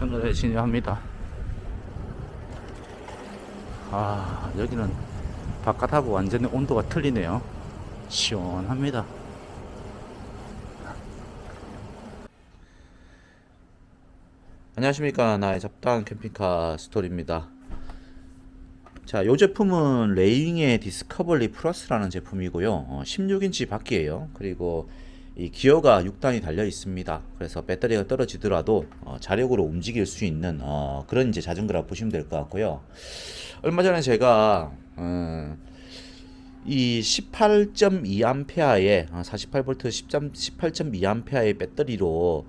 터널에 진입합니다. 여기는 바깥하고 완전히 온도가 틀리네요. 시원합니다. 안녕하십니까. 나의 잡다한 캠핑카 스토리입니다. 자, 이 제품은 레이윙의 디스커버리 플러스라는 제품이고요. 16인치 바퀴예요. 그리고 이 기어가 6단이 달려 있습니다. 그래서 배터리가 떨어지더라도 자력으로 움직일 수 있는 그런 이제 자전거라 보시면 될 것 같고요. 얼마 전에 제가 이 18.2A의 48V 18.2A의 배터리로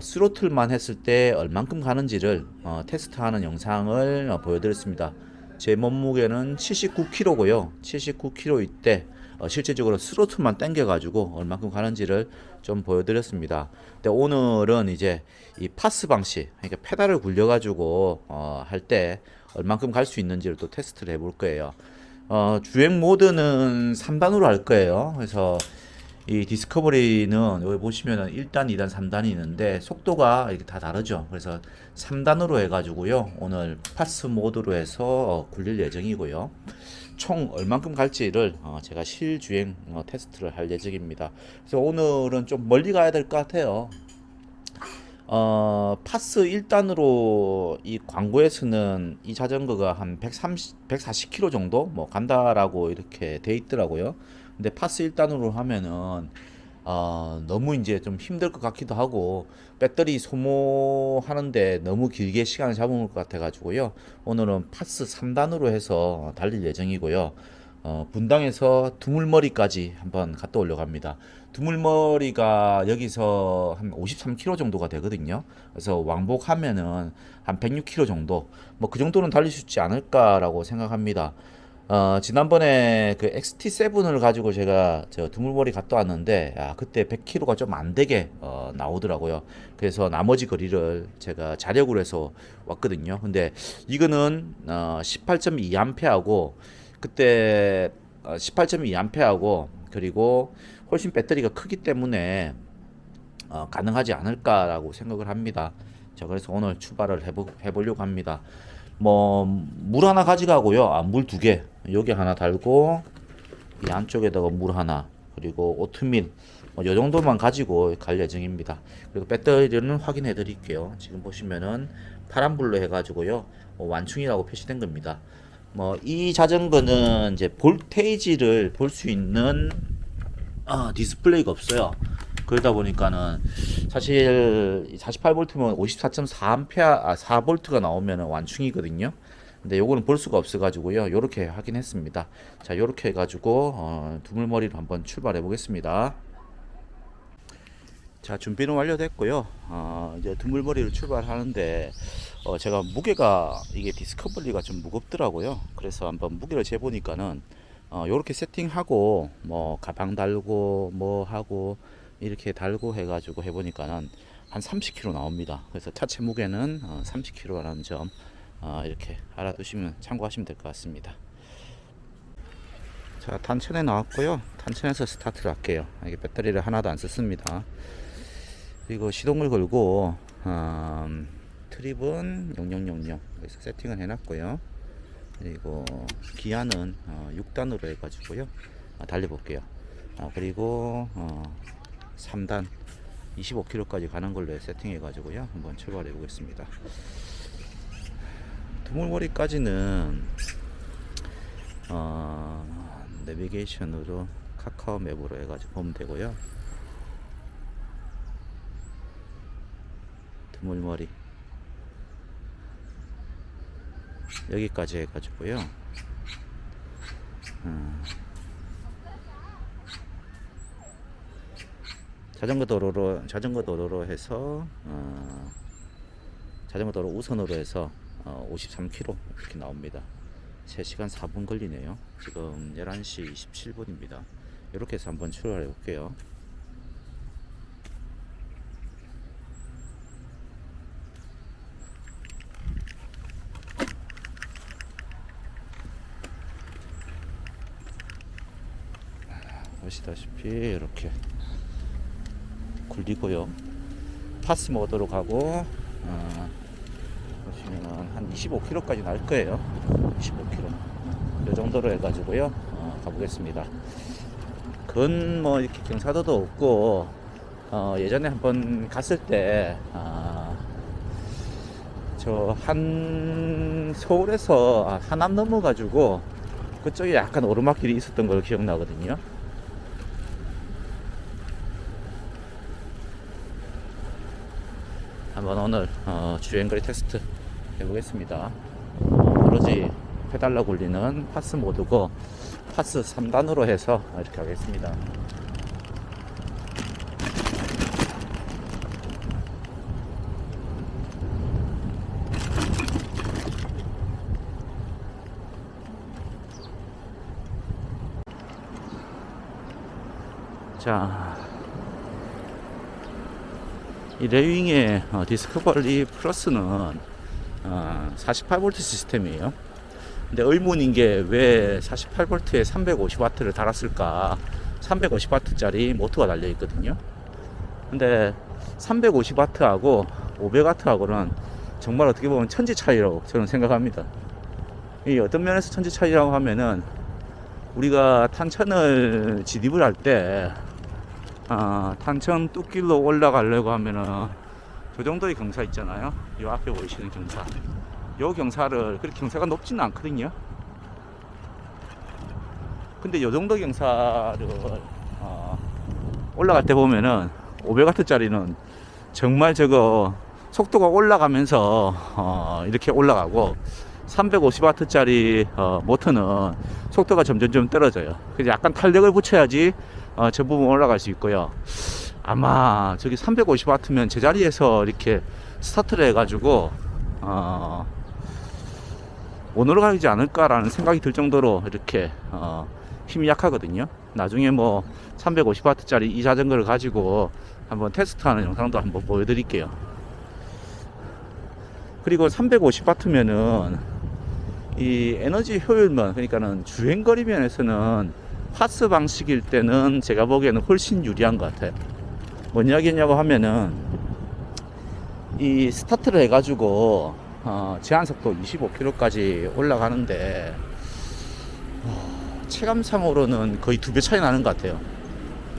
스로틀만 했을 때 얼만큼 가는지를 테스트하는 영상을 보여드렸습니다. 제 몸무게는 79kg고요. 79kg일 때 실제적으로 스로틀만 당겨가지고 얼만큼 가는지를 좀 보여드렸습니다. 근데 오늘은 이제 이 파스 방식, 그러니까 페달을 굴려가지고 할 때 얼만큼 갈 수 있는지를 또 테스트를 해볼 거예요. 주행 모드는 3단으로 할 거예요. 그래서 이 디스커버리는 여기 보시면은 1단, 2단, 3단이 있는데 속도가 이렇게 다 다르죠. 그래서 3단으로 해가지고요. 오늘 파스 모드로 해서 굴릴 예정이고요. 총 얼만큼 갈지를 제가 실주행 테스트를 할 예정입니다. 그래서 오늘은 좀 멀리 가야 될 것 같아요. 파스 1단으로 이 광고에서는 이 자전거가 한 140km 정도 뭐 간다라고 이렇게 돼 있더라고요. 근데 파스 1단으로 하면은 너무 이제 좀 힘들 것 같기도 하고 배터리 소모하는데 너무 길게 시간을 잡은 것 같아 가지고요. 오늘은 파스 3단으로 해서 달릴 예정이고요. 분당에서 두물머리까지 한번 갔다 오려고 합니다. 두물머리가 여기서 한 53km 정도가 되거든요. 그래서 왕복하면은 한 106km 정도, 뭐 그 정도는 달릴 수 있지 않을까라고 생각합니다. 지난번에 그 XT7을 가지고 제가 저 두물머리 갔다 왔는데, 그때 100km가 좀 안 되게 나오더라고요. 그래서 나머지 거리를 제가 자력으로 해서 왔거든요. 근데 이거는 18.2A하고 그때 18.2A하고 그리고 훨씬 배터리가 크기 때문에 가능하지 않을까라고 생각을 합니다. 자, 그래서 오늘 출발을 해보려고 합니다. 뭐 물 하나 가져가고요. 물 두 개. 여기 하나 달고 이 안쪽에다가 물 하나 그리고 오트밀 요 정도만 가지고 갈 예정입니다. 그리고 배터리는 확인해 드릴게요. 지금 보시면은 파란불로 해가지고요. 완충이라고 표시된 겁니다. 뭐 이 자전거는 이제 볼테이지를 볼 수 있는 디스플레이가 없어요. 그러다 보니까는 사실 48V면 54.4A 4V가 나오면 완충이거든요. 근데 요거는 볼 수가 없어 가지고요. 요렇게 확인했습니다. 자, 요렇게 해 가지고 두물머리로 한번 출발해 보겠습니다. 자, 준비는 완료됐고요. 이제 두물머리로 출발하는데 제가 무게가 이게 디스커버리가 좀 무겁더라고요. 그래서 한번 무게를 재보니까는 요렇게 세팅하고 뭐 가방 달고 뭐 하고 이렇게 달고 해가지고 해보니까는 한 30kg 나옵니다. 그래서 차체 무게는 30kg라는 점 이렇게 알아두시면 참고하시면 될 것 같습니다. 자, 탄천에 나왔고요. 탄천에서 스타트를 할게요. 이게 배터리를 하나도 안 썼습니다. 그리고 시동을 걸고 트립은 0000 여기서 세팅을 해놨고요. 그리고 기아는 6단으로 해가지고요. 달려볼게요. 그리고 3단 25km까지 가는 걸로 세팅해 가지고요. 한번 출발해 보겠습니다. 두물머리까지는 내비게이션으로 카카오 맵으로 해가지고 보면 되고요. 두물머리 여기까지 해가지고요. 자전거 도로로 해서 자전거 도로 우선으로 해서 53km 이렇게 나옵니다. 3시간 4분 걸리네요. 지금 11시 27분입니다. 이렇게 해서 한번 출발해 볼게요. 보시다시피 이렇게 굴리고요. 파스 모드로 가고 가면은 한 25km까지 날 거예요. 25km. 이 정도로 해가지고요. 가보겠습니다. 그건 뭐 이렇게 경사도도 없고, 예전에 한번 갔을 때, 서울에서 하남 넘어가지고 그쪽에 약간 오르막길이 있었던 걸 기억나거든요. 한번 오늘 주행거리 테스트 해보겠습니다. 오로지 페달로 굴리는 파스 모드고 파스 3단으로 해서 이렇게 하겠습니다. 자, 이 레윙의 디스커버리 플러스는 48V 시스템이에요. 근데 의문인 게 왜 48V에 350W를 달았을까? 350W짜리 모터가 달려 있거든요. 근데 350W하고 500W하고는 정말 어떻게 보면 천지 차이라고 저는 생각합니다. 이 어떤 면에서 천지 차이라고 하면은 우리가 탄천을 진입을 할 때 탄천 뚝길로 올라가려고 하면은 저 정도의 경사 있잖아요. 이 앞에 보이시는 경사. 요 경사를 그렇게 경사가 높지는 않거든요. 근데 요 정도 경사를 올라갈 때 보면은 500W짜리는 정말 저거 속도가 올라가면서 이렇게 올라가고 350W짜리 모터는 속도가 점점 떨어져요. 그래서 약간 탄력을 붙여야지 저 부분 올라갈 수 있고요. 아마 저기 350W면 제자리에서 이렇게 스타트를 해가지고 못 올라가지 않을까라는 생각이 들 정도로 이렇게 힘이 약하거든요. 나중에 뭐 350W짜리 이 자전거를 가지고 한번 테스트하는 영상도 한번 보여드릴게요. 그리고 350W면은 이 에너지 효율만, 그러니까는 주행거리 면에서는 파스 방식일 때는 제가 보기에는 훨씬 유리한 것 같아요. 뭔 이야기냐고 하면은 이 스타트를 해가지고 제한속도 25km까지 올라가는데 체감상으로는 거의 2배 차이 나는 것 같아요.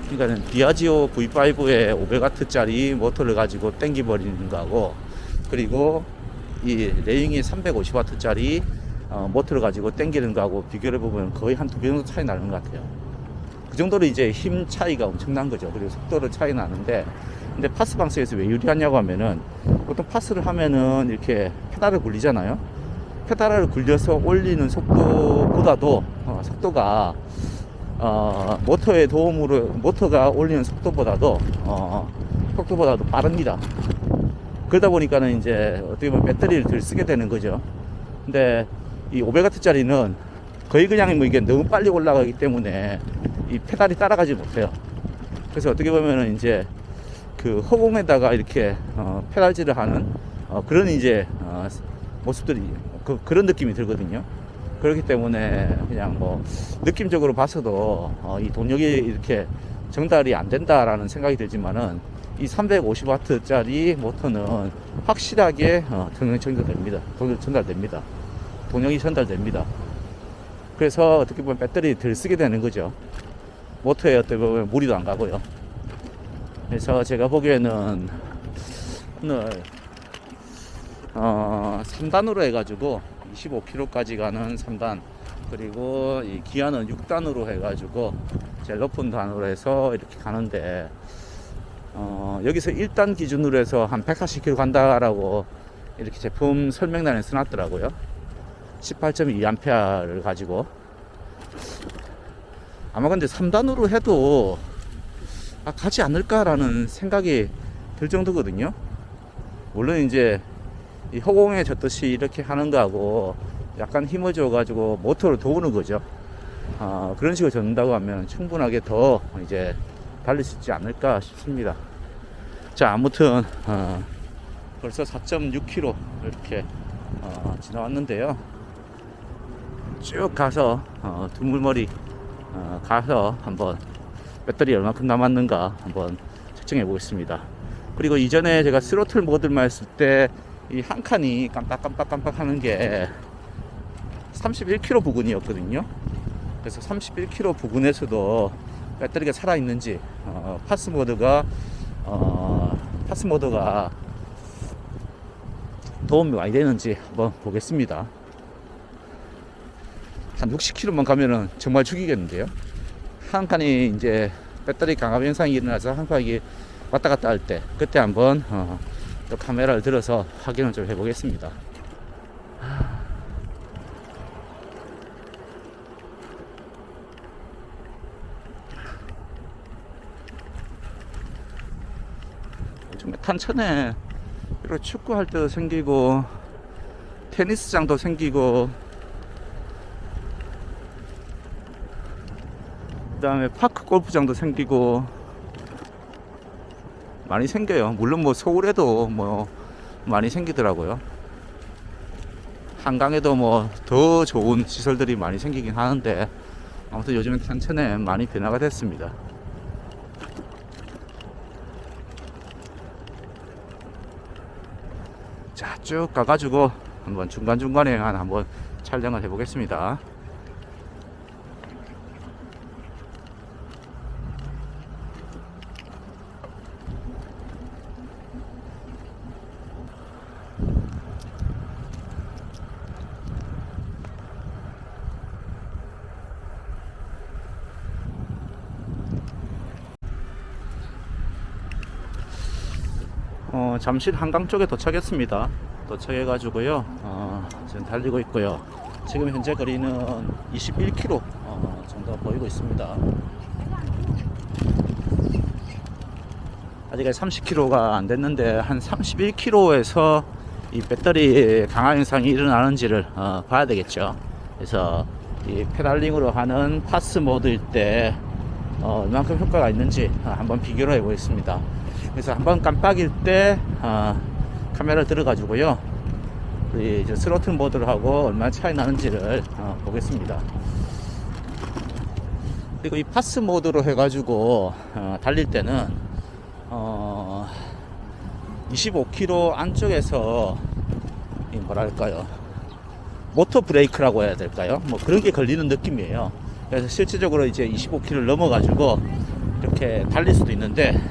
그러니까는 디아지오 V5에 500W짜리 모터를 가지고 땡겨버리는 거하고, 그리고 이 레잉이 350W짜리 모터를 가지고 땡기는 거하고 비교를 해보면 거의 한 2배 정도 차이 나는 것 같아요. 그 정도로 이제 힘 차이가 엄청난 거죠. 그리고 속도로 차이 나는데, 근데 파스 방식에서 왜 유리하냐고 하면은 보통 파스를 하면은 이렇게 페달을 굴리잖아요. 페달을 굴려서 올리는 속도보다도 속도가 모터의 도움으로, 모터가 올리는 속도보다도 빠릅니다. 그러다 보니까는 이제 어떻게 보면 배터리를 덜 쓰게 되는 거죠. 근데 이 500W짜리는 거의 그냥 뭐 이게 너무 빨리 올라가기 때문에 이 페달이 따라가지 못해요. 그래서 어떻게 보면은 이제 그 허공에다가 이렇게 페달질을 하는 그런 이제 모습들이 그런 느낌이 들거든요. 그렇기 때문에 그냥 뭐 느낌적으로 봐서도 이 동력이 이렇게 전달이 안 된다라는 생각이 들지만은 이 350W짜리 모터는 확실하게 동력이 전달됩니다. 동력이 전달됩니다. 그래서 어떻게 보면 배터리 덜 쓰게 되는 거죠. 모터에 어떻게 보면 무리도 안 가고요. 그래서 제가 보기에는 오늘 3단으로 해가지고 25km까지 가는 3단, 그리고 이 기아는 6단으로 해가지고 제일 높은 단으로 해서 이렇게 가는데 여기서 1단 기준으로 해서 한 140km 간다라고 이렇게 제품 설명란에 써놨더라고요. 18.2A를 가지고. 아마 근데 3단으로 해도 가지 않을까라는 생각이 들 정도거든요. 물론 이제 이 허공에 젖듯이 이렇게 하는 거하고 약간 힘을 줘가지고 모터를 도우는 거죠. 그런 식으로 젓는다고 하면 충분하게 더 이제 달릴 수 있지 않을까 싶습니다. 자, 아무튼 벌써 4.6km 이렇게 지나왔는데요. 쭉 가서 두물머리 가서 한번 배터리 얼마큼 남았는가 한번 측정해 보겠습니다. 그리고 이전에 제가 스로틀 모드만 했을 때 이 한 칸이 깜빡깜빡깜빡 하는 게 31km 부근이었거든요. 그래서 31km 부근에서도 배터리가 살아있는지 파스모드가 도움이 많이 되는지 한번 보겠습니다. 한 60km만 가면은 정말 죽이겠는데요. 한 칸이 이제 배터리 강압 현상이 일어나서 한 칸이 왔다 갔다 할 때 그때 한번 또 카메라를 들어서 확인을 좀 해보겠습니다. 정말 탄천에 이렇게 축구할 때도 생기고 테니스장도 생기고 그 다음에 파크 골프장도 생기고 많이 생겨요. 물론 뭐 서울에도 뭐 많이 생기더라고요. 한강에도 뭐 더 좋은 시설들이 많이 생기긴 하는데 아무튼 요즘엔 탄천에 많이 변화가 됐습니다. 자, 쭉 가가지고 한번 중간중간에 한번 촬영을 해보겠습니다. 잠실 한강 쪽에 도착했습니다. 도착해가지고요. 지금 달리고 있고요. 지금 현재 거리는 21km 정도 보이고 있습니다. 아직 30km가 안 됐는데 한 31km에서 이 배터리 강화 현상이 일어나는지를 봐야 되겠죠. 그래서 이 페달링으로 하는 파스 모드일 때 얼만큼 효과가 있는지 한번 비교를 해보겠습니다. 그래서 한번 깜빡일 때 카메라 들어가지고요, 우리 스로틀 모드를 하고 얼마나 차이 나는지를 보겠습니다. 그리고 이 파스 모드로 해가지고 달릴 때는 25km 안쪽에서 뭐랄까요, 모터 브레이크라고 해야 될까요? 뭐 그런 게 걸리는 느낌이에요. 그래서 실질적으로 이제 25km를 넘어가지고 이렇게 달릴 수도 있는데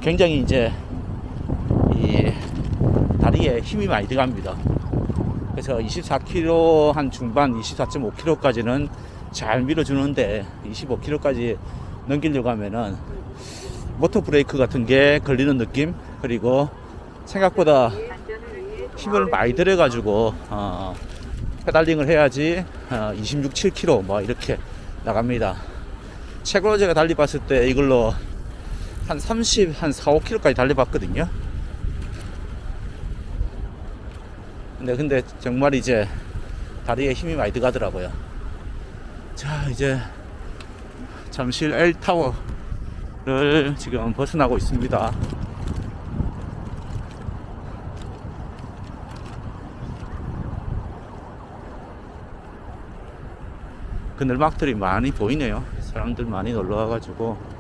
굉장히 이제 이 다리에 힘이 많이 들어갑니다. 그래서 24km 한 중반 24.5km까지는 잘 밀어주는데 25km까지 넘기려고 하면은 모터 브레이크 같은 게 걸리는 느낌, 그리고 생각보다 힘을 많이 들여가지고 페달링을 해야지 26, 7km 뭐 이렇게 나갑니다. 최고로 제가 달려봤을 때 이걸로 한 30, 한 4, 5km까지 달려봤거든요. 근데 정말 이제 다리에 힘이 많이 들어가더라고요. 자, 이제 잠실 L타워를 지금 벗어나고 있습니다. 그늘막들이 많이 보이네요. 사람들 많이 놀러 와가지고.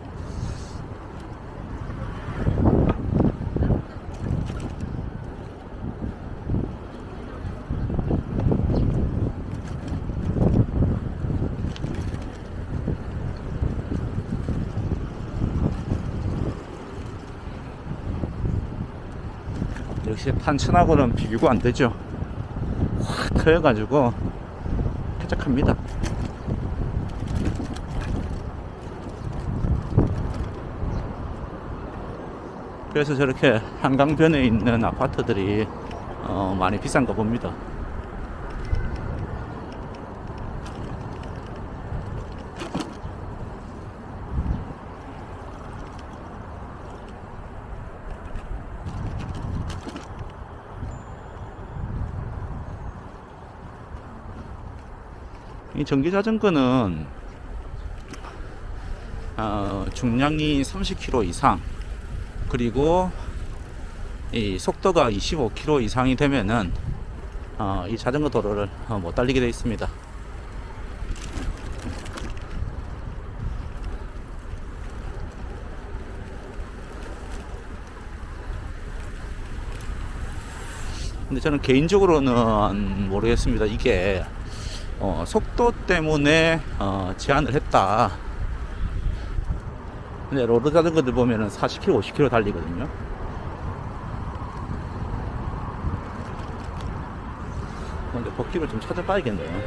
역시 탄천하고는 비교가 안 되죠. 확 트여가지고 쾌적합니다. 그래서 저렇게 한강변에 있는 아파트들이 많이 비싼가 봅니다. 이 전기자전거는 중량이 30kg 이상, 그리고 이 속도가 25km 이상이 되면은 이 자전거 도로를 못 달리게 되어 있습니다. 근데 저는 개인적으로는 모르겠습니다. 이게 속도 때문에 제한을 했다. 근데 로드 자전거들 보면은 40km, 50km 달리거든요. 근데 법규를 좀 찾아봐야겠네요.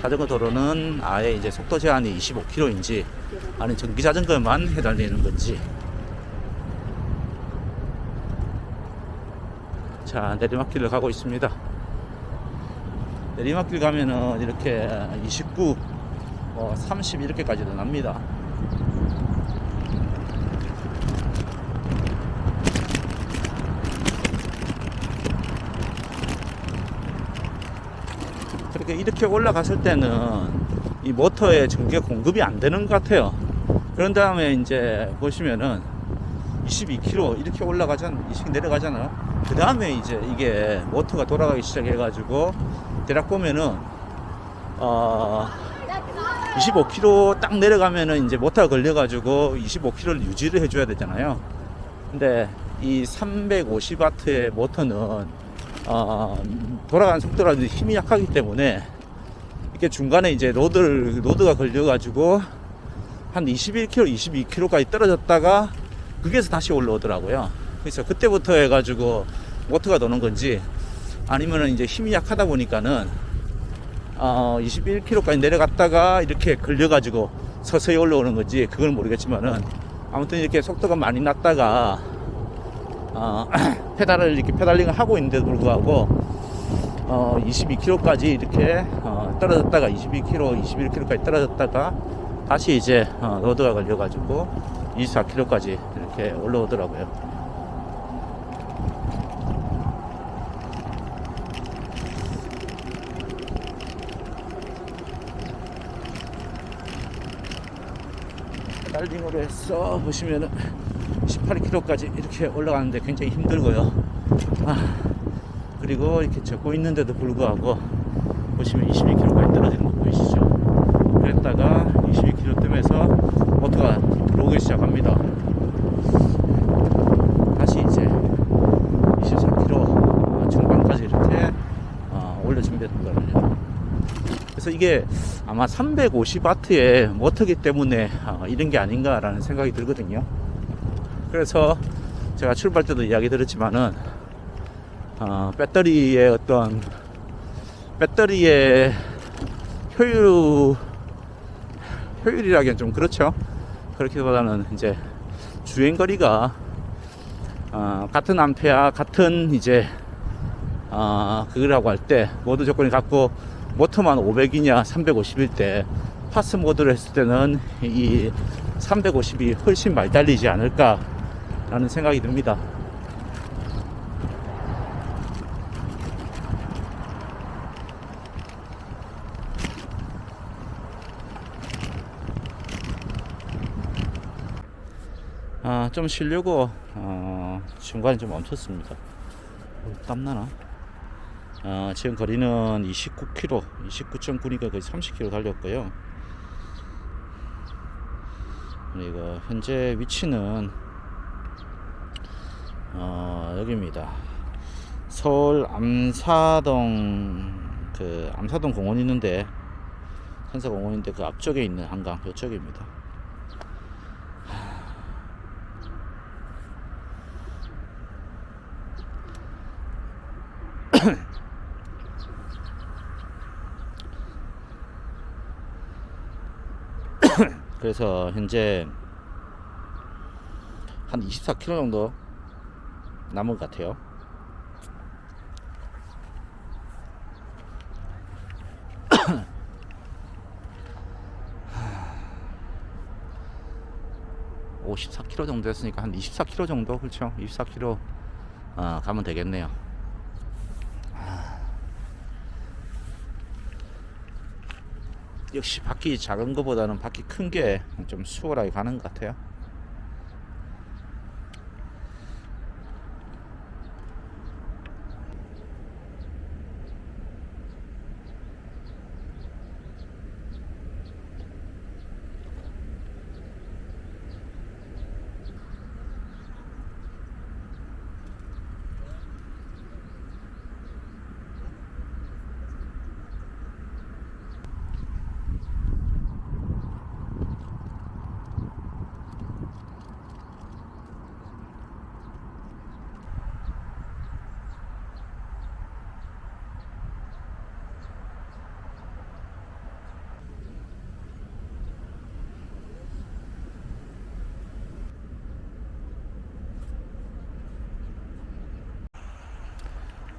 자전거 도로는 아예 이제 속도 제한이 25km인지 아니 전기 자전거만 해달리는 건지. 자, 내리막길을 가고 있습니다. 내리막길 가면은 이렇게 29, 30 이렇게까지도 납니다. 그렇게 이렇게 올라갔을 때는 이 모터에 전기가 공급이 안 되는 것 같아요. 그런 다음에 이제 보시면은 22km 이렇게 올라가잖아, 이렇게 내려가잖아. 그 다음에 이제 이게 모터가 돌아가기 시작해가지고 대략 보면은 25km 딱 내려가면은 이제 모터가 걸려가지고 25km를 유지를 해줘야 되잖아요. 근데 이 350W의 모터는 돌아가는 속도라든지 힘이 약하기 때문에 이렇게 중간에 이제 로드가 걸려가지고 한 21km, 22km까지 떨어졌다가 거기에서 다시 올라오더라고요. 그래서 그때부터 해가지고 모터가 도는 건지 아니면은 이제 힘이 약하다 보니까는 21km까지 내려갔다가 이렇게 걸려가지고 서서히 올라오는 건지 그건 모르겠지만은 아무튼 이렇게 속도가 많이 났다가 페달을 이렇게 페달링을 하고 있는데도 불구하고 22km까지 이렇게 떨어졌다가 22km, 21km까지 떨어졌다가 다시 이제 로드가 걸려가지고 24km까지 이렇게 올라오더라고요. 페달링으로 해서 보시면은 18km까지 이렇게 올라가는데 굉장히 힘들고요. 그리고 이렇게 적고 있는데도 불구하고 보시면 22km까지 떨어지는 거 보이시죠? 그랬다가 22km쯤에서 모터가 들어오기 시작합니다. 다시 이제 24km 중반까지 이렇게 올려준다거든요. 그래서 이게 아마 350W의 모터기 때문에 이런 게 아닌가라는 생각이 들거든요. 그래서 제가 출발 때도 이야기 드렸지만은 배터리의 효율이라기엔 좀 그렇죠. 그렇기보다는 이제 주행거리가 같은 암페어 같은 이제 그거라고 할 때 모드 조건이 같고 모터만 500이냐 350일 때 파스 모드를 했을 때는 이 350이 훨씬 많이 달리지 않을까 라는 생각이 듭니다. 좀 쉬려고 중간에 좀 멈췄습니다. 땀나나? 지금 거리는 29km, 29.9니까 거의 30km 달렸고요. 그리고 현재 위치는 여기입니다. 서울 암사동 암사동 공원 있는데 산사공원인데 그 앞쪽에 있는 한강 이쪽입니다. 그래서 현재 한 24km 정도 남은 것 같아요. (54km) 정도 했으니까 한 24km 정도, 그렇죠? 24km 가면 되겠네요. 역시 바퀴 작은 것보다는 바퀴 큰 게 좀 수월하게 가는 것 같아요.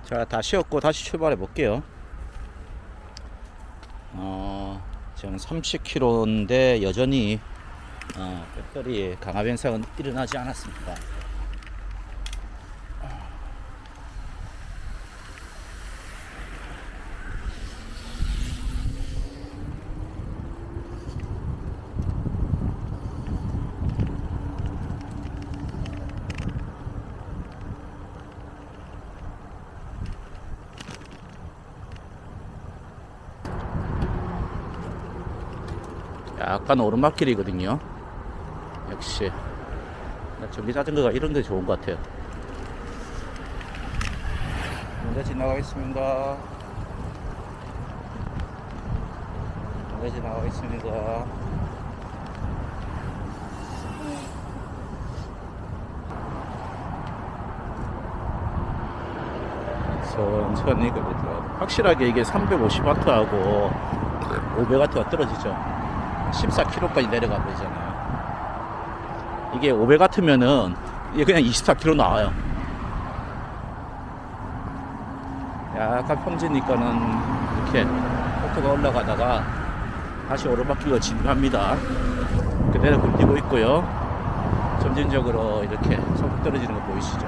자, 다 쉬었고 다시 출발해 볼게요. 지금 30km인데 여전히 배터리 강압 현상은 일어나지 않았습니다. 약간 오르막길이거든요. 역시 전기자전거가 이런 데 좋은 것 같아요. 먼저 지나가겠습니다. 먼저 지나가겠습니다. 천천히 걸리더라고요. 확실하게 이게 350W하고 500W가 떨어지죠. 14km까지 내려가 버리잖아요. 이게 500 같으면은 이게 그냥 24km 나와요. 약간 평지니까는 이렇게 속도가 올라가다가 다시 오르막길로 진입합니다. 그대로 굴리고 있고요. 점진적으로 이렇게 속도 떨어지는 거 보이시죠?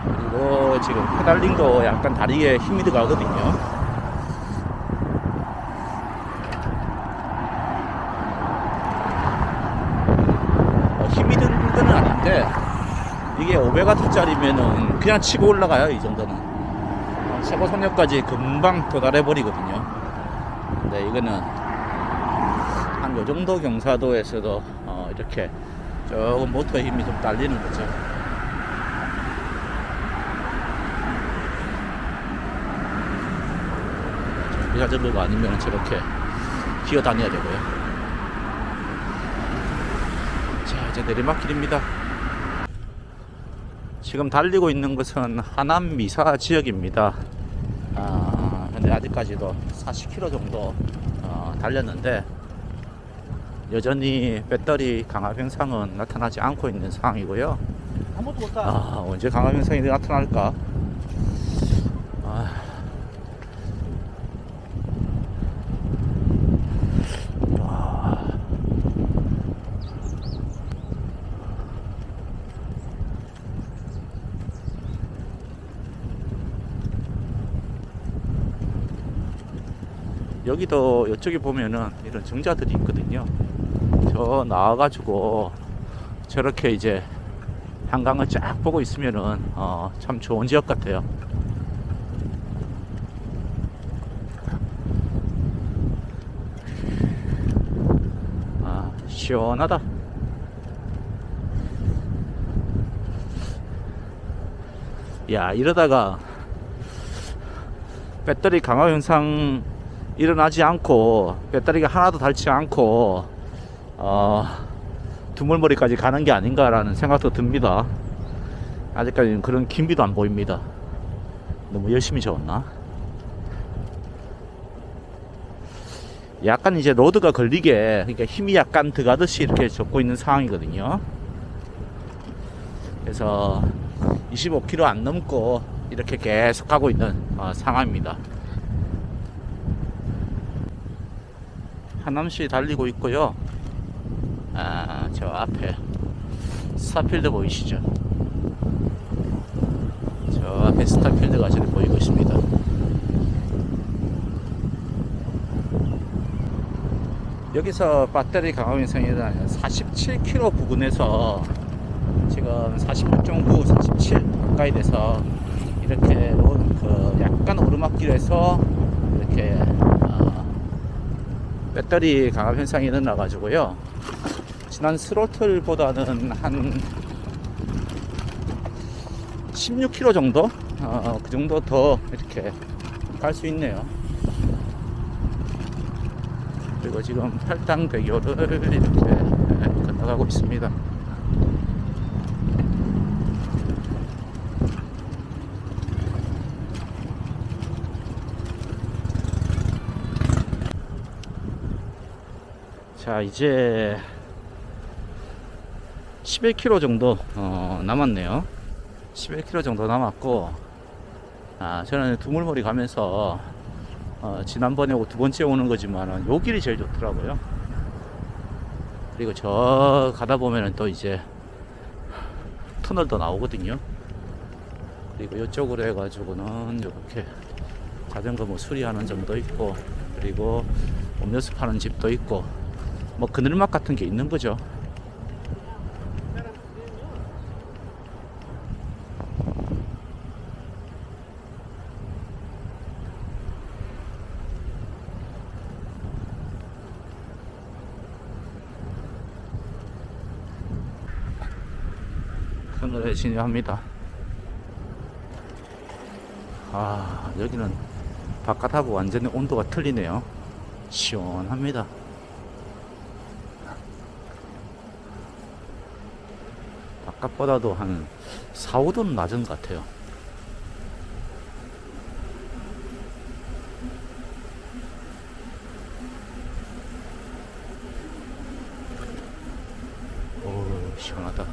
그리고 지금 페달링도 약간 다리에 힘이 들어가거든요. 힘이 드는 건 아닌데 이게 500W짜리면은 그냥 치고 올라가요. 이 정도는 최고 속력까지 금방 도달해 버리거든요. 근데 이거는 한 요 정도 경사도에서도 이렇게 조금 모터의 힘이 좀 딸리는 거죠. 자전거가 아니면 저렇게 기어 다녀야 되고요. 자, 이제 내리막길입니다. 지금 달리고 있는 것은 하남 미사 지역입니다. 근데 아직까지도 40km 정도 달렸는데 여전히 배터리 강압 현상은 나타나지 않고 있는 상황이고요. 언제 강압 현상이 나타날까? 여기도 이쪽에 보면은 이런 정자들이 있거든요. 저 나와가지고 저렇게 이제 한강을 쫙 보고 있으면은 참 좋은 지역 같아요. 시원하다. 야, 이러다가 배터리 강화 현상 일어나지 않고 배터리가 하나도 닳지 않고 두물머리까지 가는 게 아닌가라는 생각도 듭니다. 아직까지는 그런 긴비도 안 보입니다. 너무 열심히 저었나? 약간 이제 로드가 걸리게, 그러니까 힘이 약간 들어가듯이 이렇게 젓고 있는 상황이거든요. 그래서 25km 안 넘고 이렇게 계속 가고 있는 상황입니다. 하남시 달리고 있고요. 저 앞에 스타필드 보이시죠? 저 앞에 스타필드가 저기 보이고 있습니다. 여기서 배터리 강화 현상이 일어나는 47km 부근에서 지금 46.9, 47 가까이 돼서 이렇게 약간 오르막길에서 이렇게 배터리 강압 현상이 일어나 가지고요. 지난 스로틀보다는 한 16km 정도? 그 정도 더 이렇게 갈 수 있네요. 그리고 지금 팔당대교를 이렇게 건너가고 있습니다. 자, 이제 11km 정도 남았네요. 11km 정도 남았고, 저는 두물머리 가면서 지난번에 두 번째 오는 거지만은 요 길이 제일 좋더라고요. 그리고 저 가다 보면은 또 이제 터널도 나오거든요. 그리고 이쪽으로 해가지고는 이렇게 자전거 뭐 수리하는 점도 있고, 그리고 음료수 파는 집도 있고, 뭐 그늘막 같은 게 있는 거죠. 터널에 진입합니다. 여기는 바깥하고 완전히 온도가 틀리네요. 시원합니다. 바깥보다도 한 4, 5도는 낮은 것 같아요. 오, 시원하다.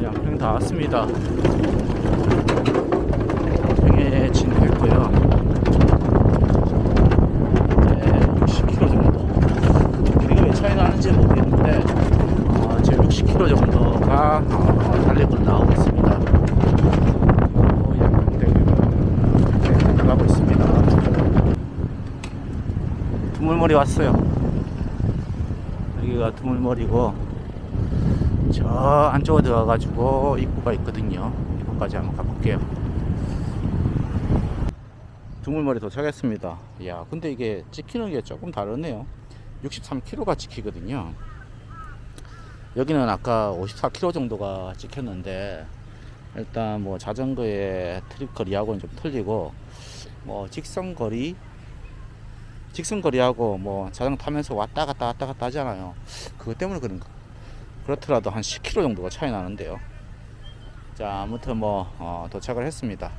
양평 다 왔습니다. 양평에 진입했고요. 네, 60km 정도. 이게 왜 차이 나는지 모르겠는데, 지금 60km 정도가 달리고 나오고 있습니다. 양평대교를 이렇게 나가고 있습니다. 두물머리 왔어요. 여기가 두물머리고, 저 안쪽으로 들어가가지고 입구가 있거든요. 입구까지 한번 가볼게요. 두물머리 도착했습니다. 이야, 근데 이게 찍히는 게 조금 다르네요. 63km가 찍히거든요. 여기는 아까 54km 정도가 찍혔는데, 일단 뭐 자전거의 트립 거리하고는 좀 틀리고, 뭐 직선거리하고 뭐 자전거 타면서 왔다 갔다 하잖아요. 그것 때문에 그런가. 그렇더라도 한 10km 정도가 차이 나는데요. 자, 아무튼 뭐 도착을 했습니다.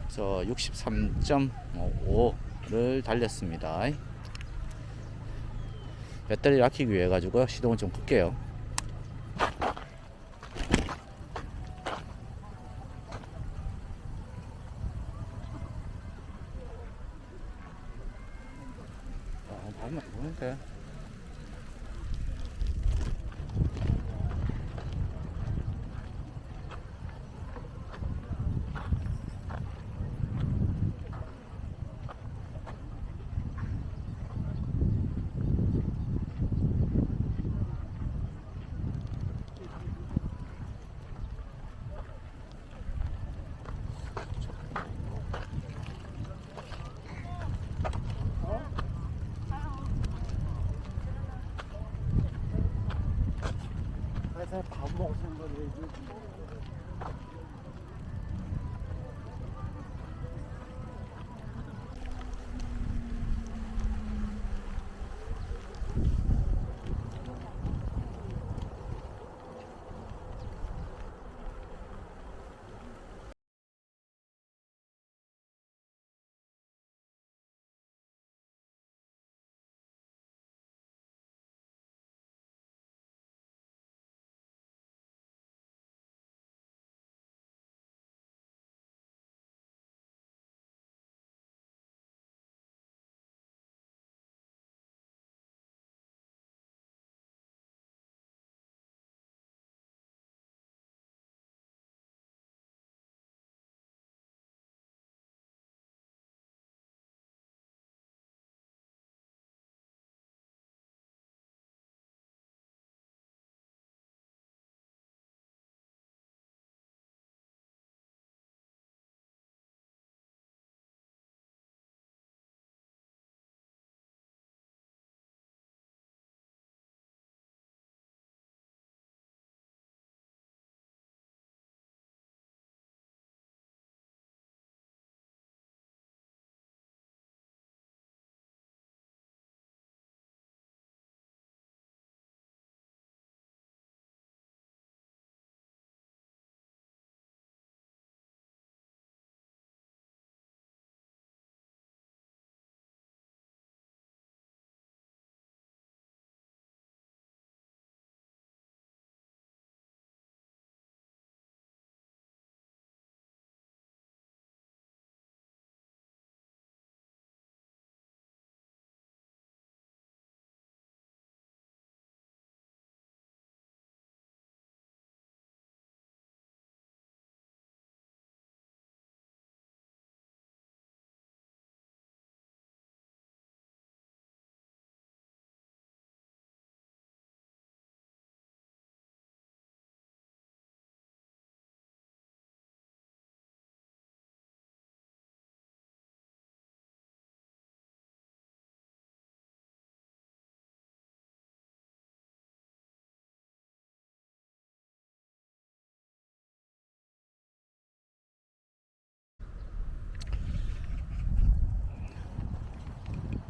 그래서 63.5를 달렸습니다. 배터리를 아끼기 위해 가지고 시동을 좀 끌게요. 밤에 보는데 밥 먹는 거지.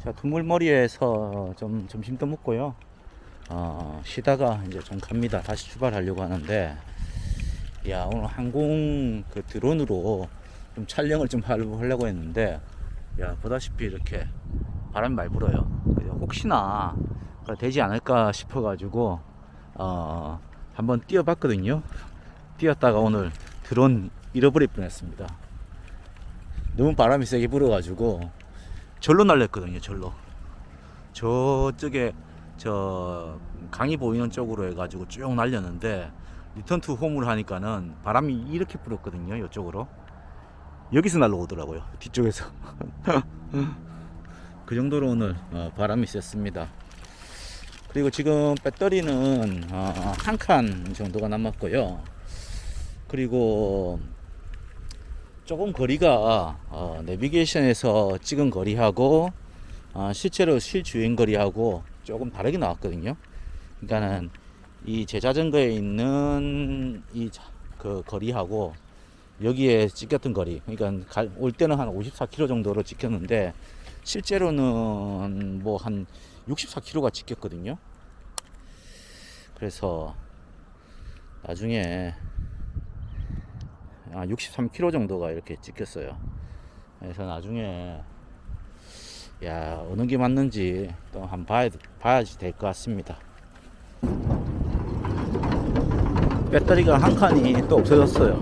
자, 두물머리에서 좀 점심도 먹고요. 쉬다가 이제 좀 갑니다. 다시 출발하려고 하는데, 야, 오늘 항공 그 드론으로 좀 촬영을 좀 하려고 했는데, 야, 보다시피 이렇게 바람이 많이 불어요. 혹시나 되지 않을까 싶어가지고, 한번 뛰어봤거든요. 뛰었다가 오늘 드론 잃어버릴 뻔했습니다. 너무 바람이 세게 불어가지고 절로 날렸거든요. 절로. 저쪽에 저 강이 보이는 쪽으로 해가지고 쭉 날렸는데 리턴 투 홈을 하니까는 바람이 이렇게 불었거든요. 이쪽으로. 여기서 날라오더라고요. 뒤쪽에서. 그 정도로 오늘 바람이 셌습니다. 그리고 지금 배터리는 한 칸 정도가 남았고요. 그리고 조금 거리가 내비게이션에서 찍은 거리하고 실제로 실주행 거리하고 조금 다르게 나왔거든요. 그러니까는 이 제 자전거에 있는 그 거리하고 여기에 찍혔던 거리, 그러니까 올 때는 한 54km 정도로 찍혔는데 실제로는 뭐 한 64km가 찍혔거든요. 그래서 나중에 63km 정도가 이렇게 찍혔어요. 그래서 나중에 야, 어느 게 맞는지 또 한번 봐야지 될 것 같습니다. 배터리가 한 칸이 또 없어졌어요.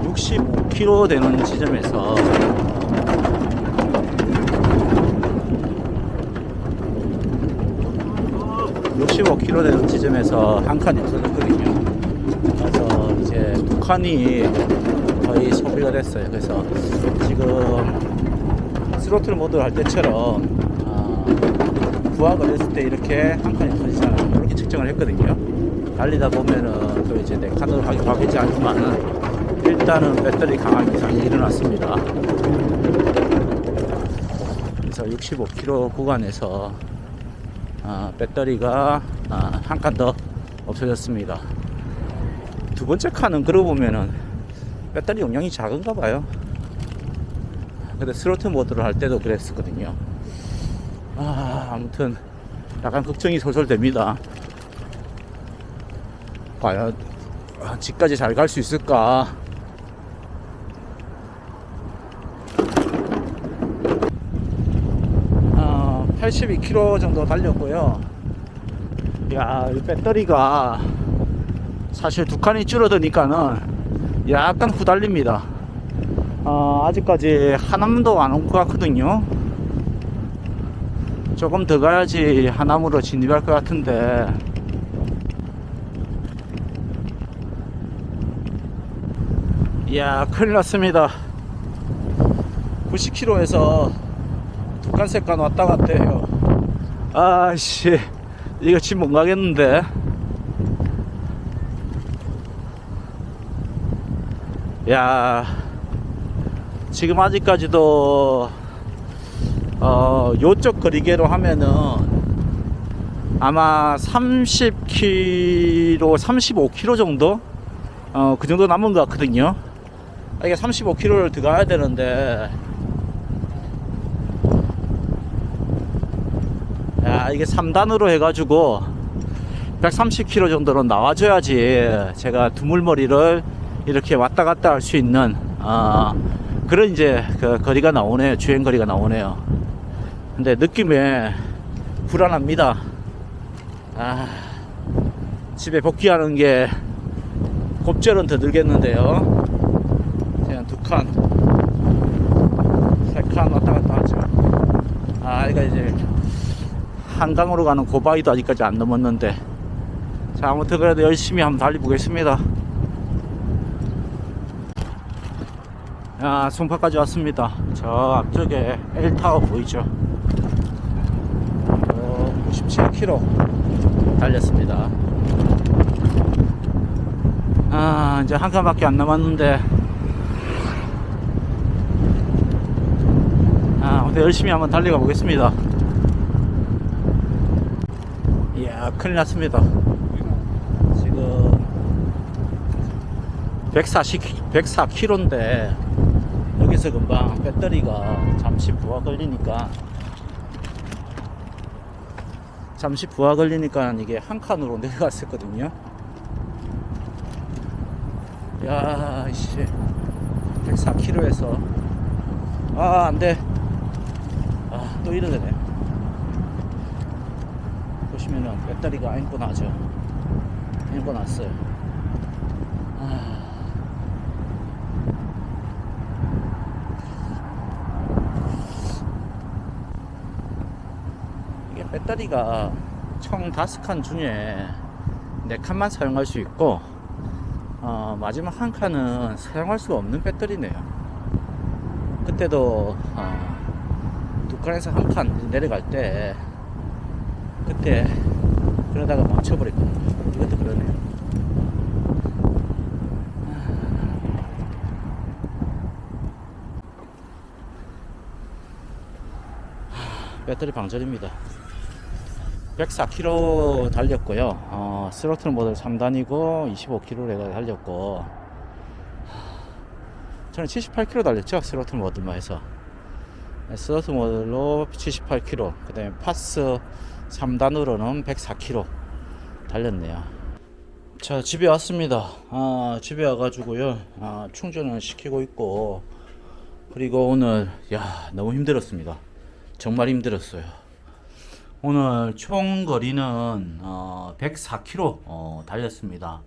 65km 되는 지점에서 65km 되는 지점에서 한 칸이 없어졌거든요. 그래서 이제 두 칸이 거의 소비가 됐어요. 그래서 지금 스로틀 모드를 할 때처럼 부하가 됐을 때 이렇게 한 칸이 없어지잖아요. 이렇게 측정을 했거든요. 달리다 보면은 또 이제 네 칸으로 바뀌지 않지만은 일단은 배터리 강화 이상이 일어났습니다. 그래서 65km 구간에서 배터리가 한 칸 더 없어졌습니다. 두 번째 칸은 그러고 보면은 배터리 용량이 작은가 봐요. 근데 스로틀 모드를 할 때도 그랬었거든요. 아무튼 약간 걱정이 솔솔 됩니다. 과연 집까지 잘 갈 수 있을까? 아, 82km 정도 달렸고요. 야, 이 배터리가 사실 두 칸이 줄어드니까는 약간 후달립니다. 아직까지 하남도 안 온 것 같거든요. 조금 더 가야지 하남으로 진입할 것 같은데, 이야, 큰일 났습니다. 90km에서 두 칸 세 칸 왔다 갔다 해요. 아씨, 이거 집 못 가겠는데. 야, 지금 아직까지도 요쪽 거리계로 하면은 아마 30km, 35km 정도? 그 정도 남은 것 같거든요. 이게 35km를 더 가야 되는데, 야, 이게 3단으로 해가지고 130km 정도로 나와줘야지 제가 두물머리를 이렇게 왔다 갔다 할 수 있는 그런 이제 그 거리가 나오네요. 주행 거리가 나오네요. 근데 느낌에 불안합니다. 집에 복귀하는 게 곱절은 더 들겠는데요. 그냥 두 칸, 세 칸 왔다 갔다 하죠. 이거 이제 한강으로 가는 고바위도 아직까지 안 넘었는데, 자, 아무튼 그래도 열심히 한번 달려보겠습니다. 송파까지 왔습니다. 저 앞쪽에 L타워 보이죠? 97km 달렸습니다. 이제 한 칸밖에 안 남았는데, 열심히 한번 달려가 보겠습니다. 이야, 큰일 났습니다. 지금 104km인데 여기서 금방 배터리가 잠시 부하 걸리니까 이게 한 칸으로 내려갔었거든요. 야, 이씨, 104km에서 안돼. 또 이러네. 보시면은 배터리가 앵꼬 나죠. 앵꼬 났어요. 이게 배터리가 총 5칸 중에 4칸만 사용할 수 있고, 마지막 한 칸은 사용할 수가 없는 배터리네요. 그때도 2칸에서 한 칸 내려갈 때 그때 그러다가 멈춰버렸거든요. 이것도 그러네요. 배터리 방전입니다. 104km 달렸고요. 스로틀 모델 3단이고 25km를 달렸고, 저는 78km 달렸죠. 스로틀 모델만 해서. 스로틀 모델로 78km, 그 다음에 파스 3단으로는 104km 달렸네요. 자, 집에 왔습니다. 집에 와가지고요. 충전을 시키고 있고, 그리고 오늘, 너무 힘들었습니다. 정말 힘들었어요. 오늘 총 거리는 104km 달렸습니다.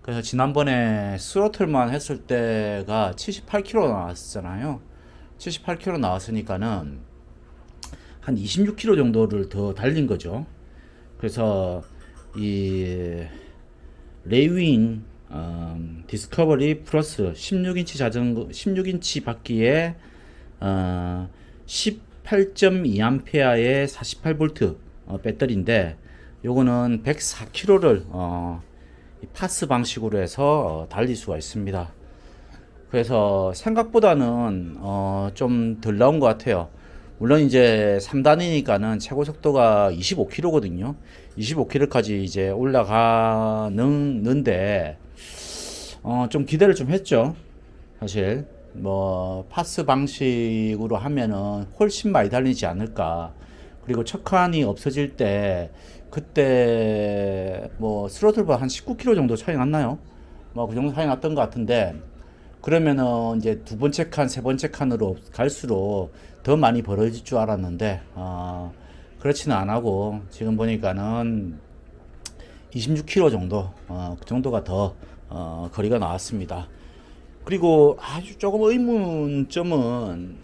그래서 지난번에 스로틀만 했을 때가 78km 나왔잖아요. 78km 나왔으니까는 한 26km 정도를 더 달린 거죠. 그래서 이 레이윙 디스커버리 플러스 16인치 자전거 16인치 바퀴에 18.2A의 48V 배터리인데, 요거는 104km를 파스 방식으로 해서 달릴 수가 있습니다. 그래서 생각보다는 좀 덜 나온 것 같아요. 물론 이제 3단이니까는 최고 속도가 25km거든요. 25km까지 이제 올라가는데 좀 기대를 좀 했죠. 사실 뭐 파스 방식으로 하면은 훨씬 많이 달리지 않을까. 그리고 첫 칸이 없어질 때 그때 뭐 스로틀보다 한 19km 정도 차이 났나요? 뭐 그 정도 차이 났던 것 같은데, 그러면은 이제 두 번째 칸, 세 번째 칸으로 갈수록 더 많이 벌어질 줄 알았는데 그렇지는 안 하고 지금 보니까는 26km 정도 그 정도가 더 거리가 나왔습니다. 그리고 아주 조금 의문점은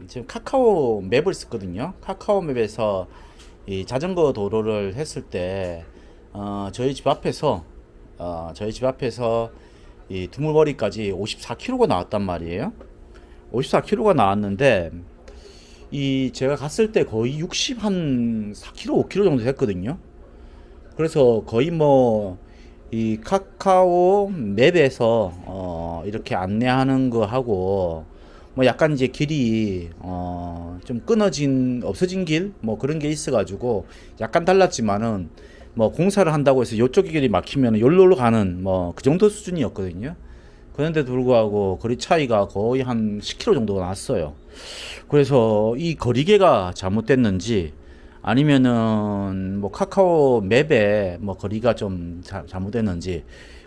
지금 카카오 맵을 썼거든요. 카카오 맵에서 이 자전거 도로를 했을 때 저희 집 앞에서 이 두물머리까지 54km가 나왔단 말이에요. 54km가 나왔는데 제가 갔을 때 거의 64km, 5km 정도 됐거든요. 그래서 거의 뭐 이 카카오 맵에서 이렇게 안내하는 거 하고 뭐 약간 이제 길이 좀 없어진 길 뭐 그런 게 있어 가지고 약간 달랐지만은 뭐 공사를 한다고 해서 요쪽 길이 막히면 요로 가는 뭐 그 정도 수준이었거든요. 그런데 불구하고 거리 차이가 거의 한 10km 정도가 났어요. 그래서 이 거리계가 잘못됐는지 아니면은 뭐 카카오 맵에 뭐 거리가 좀 잘못됐는지,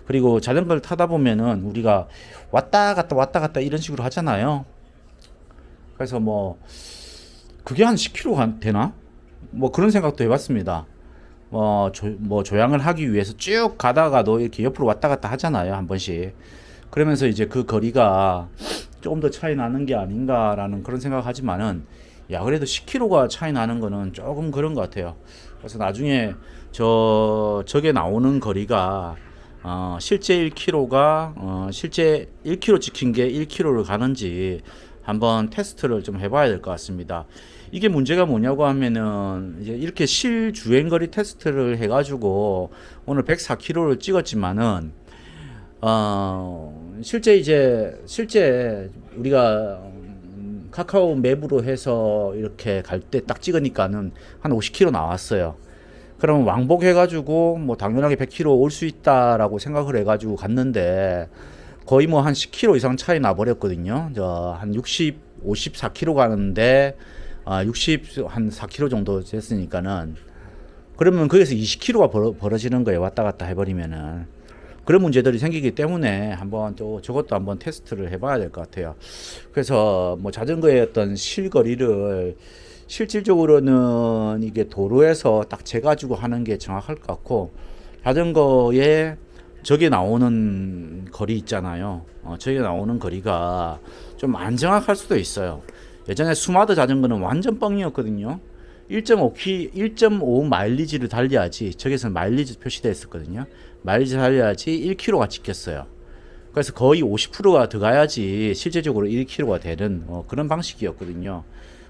그리고 자전거를 타다 보면은 우리가 왔다 갔다 이런 식으로 하잖아요. 그래서 뭐 그게 한 10km 되나? 뭐 그런 생각도 해봤습니다. 뭐 조향을 하기 위해서 쭉 가다가도 이렇게 옆으로 왔다 갔다 하잖아요, 한 번씩. 그러면서 이제 그 거리가 조금 더 차이 나는 게 아닌가라는 그런 생각을 하지만은, 그래도 10km가 차이 나는 거는 조금 그런 것 같아요. 그래서 나중에 저게 나오는 거리가 실제 1km가 실제 1km 찍힌 게 1km를 가는지 한번 테스트를 좀 해봐야 될 것 같습니다. 이게 문제가 뭐냐고 하면은 이제 이렇게 실주행거리 테스트를 해가지고 오늘 104km를 찍었지만은 실제 우리가 카카오 맵으로 해서 이렇게 갈 때 딱 찍으니까는 한 50km 나왔어요. 그러면 왕복해가지고 뭐 당연하게 100km 올 수 있다라고 생각을 해가지고 갔는데 거의 뭐 한 10km 이상 차이 나버렸거든요. 한 60, 54km 가는데 60한 4km 정도 됐으니까는 그러면 거기서 20km가 벌어지는 거예요. 왔다 갔다 해버리면은. 그런 문제들이 생기기 때문에 한번 또 저것도 한번 테스트를 해봐야 될 것 같아요. 그래서 뭐 자전거의 어떤 실거리를 실질적으로는 이게 도로에서 딱 재가지고 하는 게 정확할 것 같고, 자전거에 저게 나오는 거리 있잖아요. 저게 나오는 거리가 좀 안 정확할 수도 있어요. 예전에 스마트 자전거는 완전 뻥이었거든요. 1.5 마일리지를 달려야지, 저기서 마일리지 표시되어 있었거든요. 마일리지 달려야지 1km가 찍혔어요. 그래서 거의 50%가 더 가야지 실제적으로 1km가 되는 그런 방식이었거든요.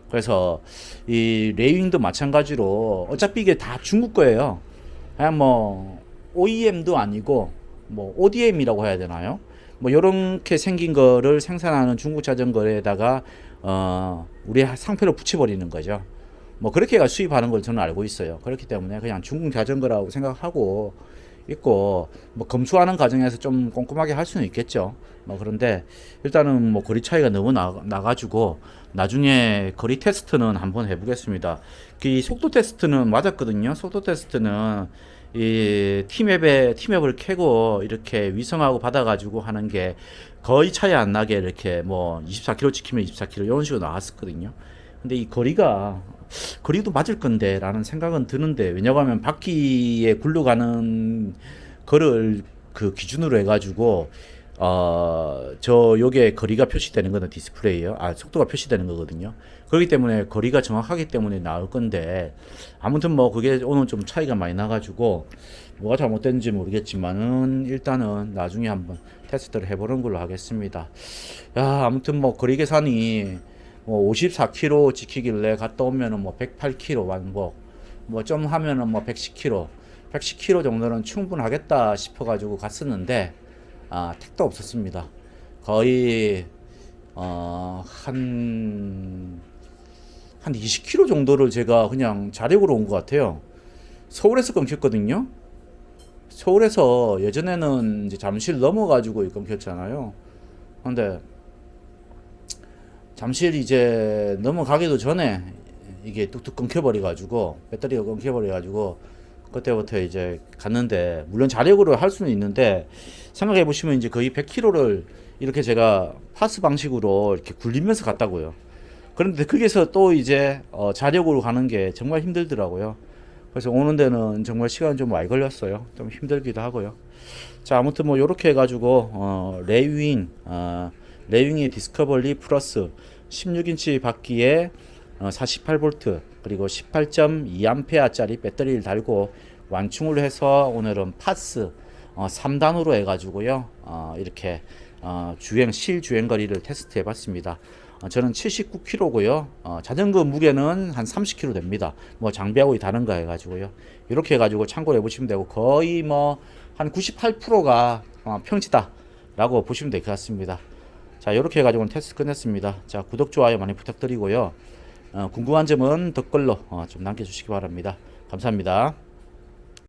그래서 이 레이윙도 마찬가지로 어차피 이게 다 중국 거예요. 그냥 뭐 OEM도 아니고 뭐 ODM이라고 해야 되나요? 뭐 요렇게 생긴 거를 생산하는 중국 자전거에다가 우리 상표를 붙여버리는 거죠. 뭐 그렇게 수입하는 걸 저는 알고 있어요. 그렇기 때문에 그냥 중국 자전거라고 생각하고 있고, 뭐 검수하는 과정에서 좀 꼼꼼하게 할 수는 있겠죠. 뭐 그런데 일단은 뭐 거리 차이가 너무 나가지고 나중에 거리 테스트는 한번 해보겠습니다. 이 속도 테스트는 맞았거든요. 속도 테스트는 이 티맵을 캐고 이렇게 위성하고 받아가지고 하는 게 거의 차이 안 나게 이렇게 뭐 24km 지키면 24km 이런 식으로 나왔었거든요. 근데 이 거리도 맞을 건데 라는 생각은 드는데, 왜냐하면 바퀴에 굴러가는 거를 그 기준으로 해가지고 저 요게 거리가 표시되는 거는 디스플레이요. 속도가 표시되는 거거든요. 그렇기 때문에 거리가 정확하기 때문에 나올 건데, 아무튼 뭐 그게 오늘 좀 차이가 많이 나가지고 뭐가 잘못됐는지 모르겠지만은 일단은 나중에 한번 테스트를 해보는 걸로 하겠습니다. 야, 아무튼 뭐 거리 계산이 뭐 54km 지키길래 갔다 오면은 뭐 108km 왕복, 뭐 좀 하면은 뭐 110km 정도는 충분하겠다 싶어가지고 갔었는데, 택도 없었습니다. 거의 한 20km 정도를 제가 그냥 자력으로 온 것 같아요. 서울에서 끊겼거든요. 서울에서 예전에는 이제 잠실 넘어가지고 끊겼잖아요. 근데 잠실 이제 넘어가기도 전에 이게 뚝뚝 끊겨버려가지고, 배터리가 끊겨버려가지고 그때부터 이제 갔는데, 물론 자력으로 할 수는 있는데 생각해 보시면 이제 거의 100km를 이렇게 제가 파스 방식으로 이렇게 굴리면서 갔다고요. 그런데 거기서 또 이제 자력으로 가는 게 정말 힘들더라고요. 그래서 오는 데는 정말 시간이 좀 많이 걸렸어요. 좀 힘들기도 하고요. 자, 아무튼 뭐 요렇게 해가지고 레윙의 디스커버리 플러스 16인치 바퀴에 48V 그리고 18.2A짜리 배터리를 달고 완충을 해서 오늘은 파스 3단으로 해가지고요, 이렇게 실주행 거리를 테스트 해봤습니다. 저는 79km고요. 자전거 무게는 한 30kg 됩니다. 뭐 장비하고 다른가 해가지고요. 이렇게 해가지고 참고를 해보시면 되고, 거의 뭐 한 98%가 평지다라고 보시면 될 것 같습니다. 자, 이렇게 해가지고 테스트 끝냈습니다. 자, 구독, 좋아요 많이 부탁드리고요. 궁금한 점은 댓글로 좀 남겨주시기 바랍니다. 감사합니다.